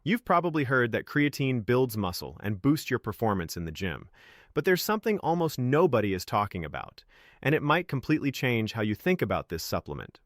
You've probably heard that creatine builds muscle and boosts your performance in the gym, but there's something almost nobody is talking about, and it might completely change how you think about this supplement.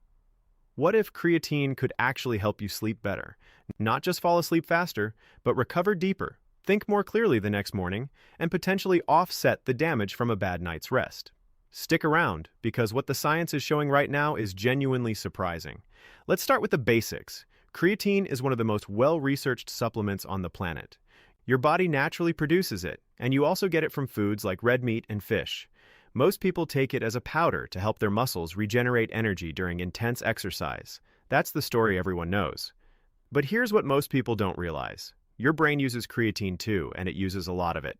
What if creatine could actually help you sleep better? Not just fall asleep faster, but recover deeper, think more clearly the next morning, and potentially offset the damage from a bad night's rest. Stick around, because what the science is showing right now is genuinely surprising. Let's start with the basics. Creatine is one of the most well-researched supplements on the planet. Your body naturally produces it, and you also get it from foods like red meat and fish. Most people take it as a powder to help their muscles regenerate energy during intense exercise. That's the story everyone knows. But here's what most people don't realize. Your brain uses creatine too, and it uses a lot of it.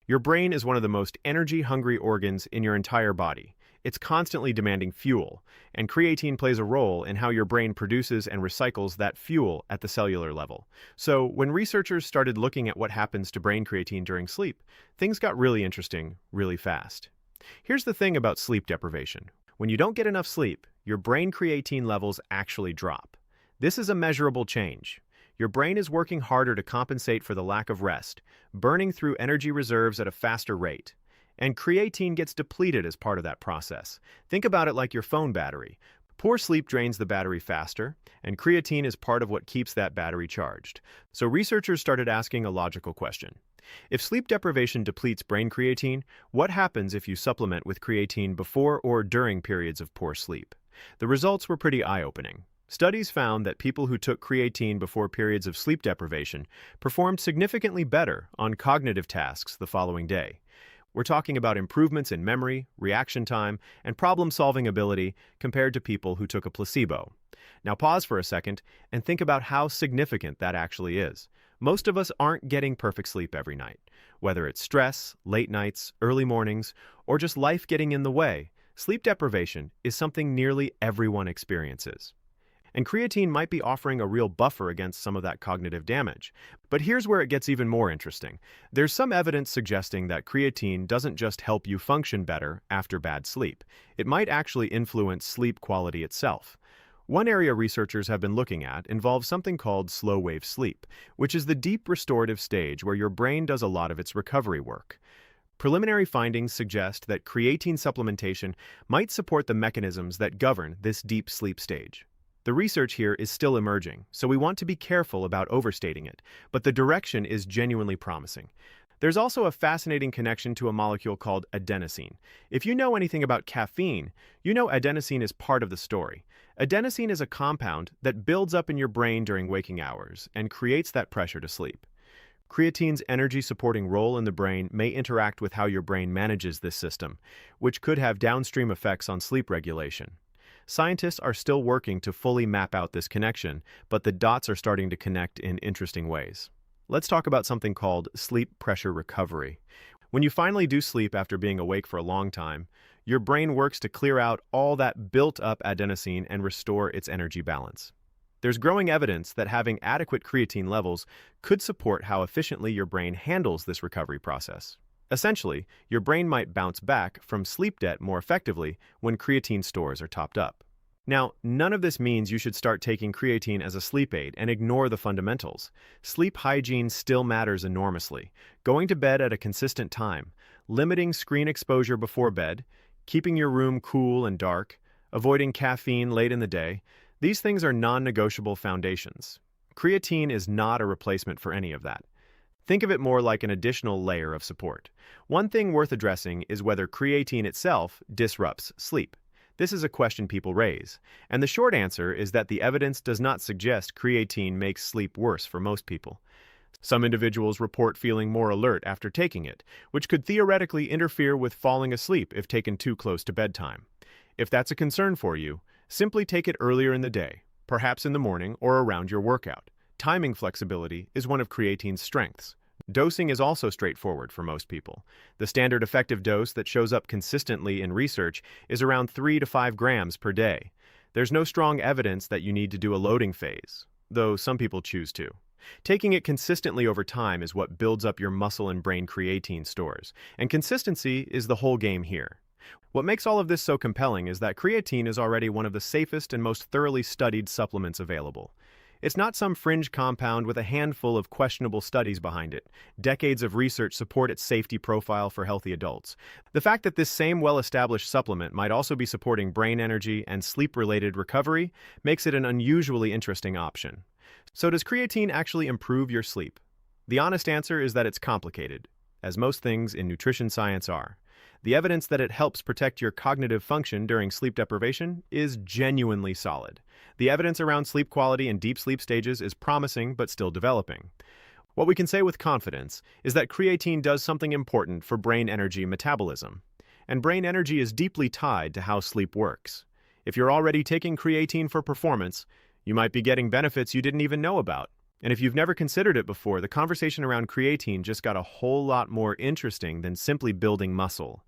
Your brain is one of the most energy-hungry organs in your entire body. It's constantly demanding fuel, and creatine plays a role in how your brain produces and recycles that fuel at the cellular level. So, when researchers started looking at what happens to brain creatine during sleep, things got really interesting really fast. Here's the thing about sleep deprivation. When you don't get enough sleep, your brain creatine levels actually drop. This is a measurable change. Your brain is working harder to compensate for the lack of rest, burning through energy reserves at a faster rate. And creatine gets depleted as part of that process. Think about it like your phone battery. Poor sleep drains the battery faster, and creatine is part of what keeps that battery charged. So researchers started asking a logical question. If sleep deprivation depletes brain creatine, what happens if you supplement with creatine before or during periods of poor sleep? The results were pretty eye-opening. Studies found that people who took creatine before periods of sleep deprivation performed significantly better on cognitive tasks the following day. We're talking about improvements in memory, reaction time, and problem-solving ability compared to people who took a placebo. Now pause for a second and think about how significant that actually is. Most of us aren't getting perfect sleep every night. Whether it's stress, late nights, early mornings, or just life getting in the way, sleep deprivation is something nearly everyone experiences. And creatine might be offering a real buffer against some of that cognitive damage. But here's where it gets even more interesting. There's some evidence suggesting that creatine doesn't just help you function better after bad sleep. It might actually influence sleep quality itself. One area researchers have been looking at involves something called slow-wave sleep, which is the deep restorative stage where your brain does a lot of its recovery work. Preliminary findings suggest that creatine supplementation might support the mechanisms that govern this deep sleep stage. The research here is still emerging, so we want to be careful about overstating it, but the direction is genuinely promising. There's also a fascinating connection to a molecule called adenosine. If you know anything about caffeine, you know adenosine is part of the story. Adenosine is a compound that builds up in your brain during waking hours and creates that pressure to sleep. Creatine's energy-supporting role in the brain may interact with how your brain manages this system, which could have downstream effects on sleep regulation. Scientists are still working to fully map out this connection, but the dots are starting to connect in interesting ways. Let's talk about something called sleep pressure recovery. When you finally do sleep after being awake for a long time, your brain works to clear out all that built-up adenosine and restore its energy balance. There's growing evidence that having adequate creatine levels could support how efficiently your brain handles this recovery process. Essentially, your brain might bounce back from sleep debt more effectively when creatine stores are topped up. Now, none of this means you should start taking creatine as a sleep aid and ignore the fundamentals. Sleep hygiene still matters enormously. Going to bed at a consistent time, limiting screen exposure before bed, keeping your room cool and dark, avoiding caffeine late in the day, these things are non-negotiable foundations. Creatine is not a replacement for any of that. Think of it more like an additional layer of support. One thing worth addressing is whether creatine itself disrupts sleep. This is a question people raise, and the short answer is that the evidence does not suggest creatine makes sleep worse for most people. Some individuals report feeling more alert after taking it, which could theoretically interfere with falling asleep if taken too close to bedtime. If that's a concern for you, simply take it earlier in the day, perhaps in the morning or around your workout. Timing flexibility is one of creatine's strengths. Dosing is also straightforward for most people. The standard effective dose that shows up consistently in research is around 3 to 5 grams per day. There's no strong evidence that you need to do a loading phase, though some people choose to. Taking it consistently over time is what builds up your muscle and brain creatine stores, and consistency is the whole game here. What makes all of this so compelling is that creatine is already one of the safest and most thoroughly studied supplements available. It's not some fringe compound with a handful of questionable studies behind it. Decades of research support its safety profile for healthy adults. The fact that this same well-established supplement might also be supporting brain energy and sleep-related recovery makes it an unusually interesting option. So does creatine actually improve your sleep? The honest answer is that it's complicated, as most things in nutrition science are. The evidence that it helps protect your cognitive function during sleep deprivation is genuinely solid. The evidence around sleep quality and deep sleep stages is promising but still developing. What we can say with confidence is that creatine does something important for brain energy metabolism. And brain energy is deeply tied to how sleep works. If you're already taking creatine for performance, you might be getting benefits you didn't even know about. And if you've never considered it before, the conversation around creatine just got a whole lot more interesting than simply building muscle.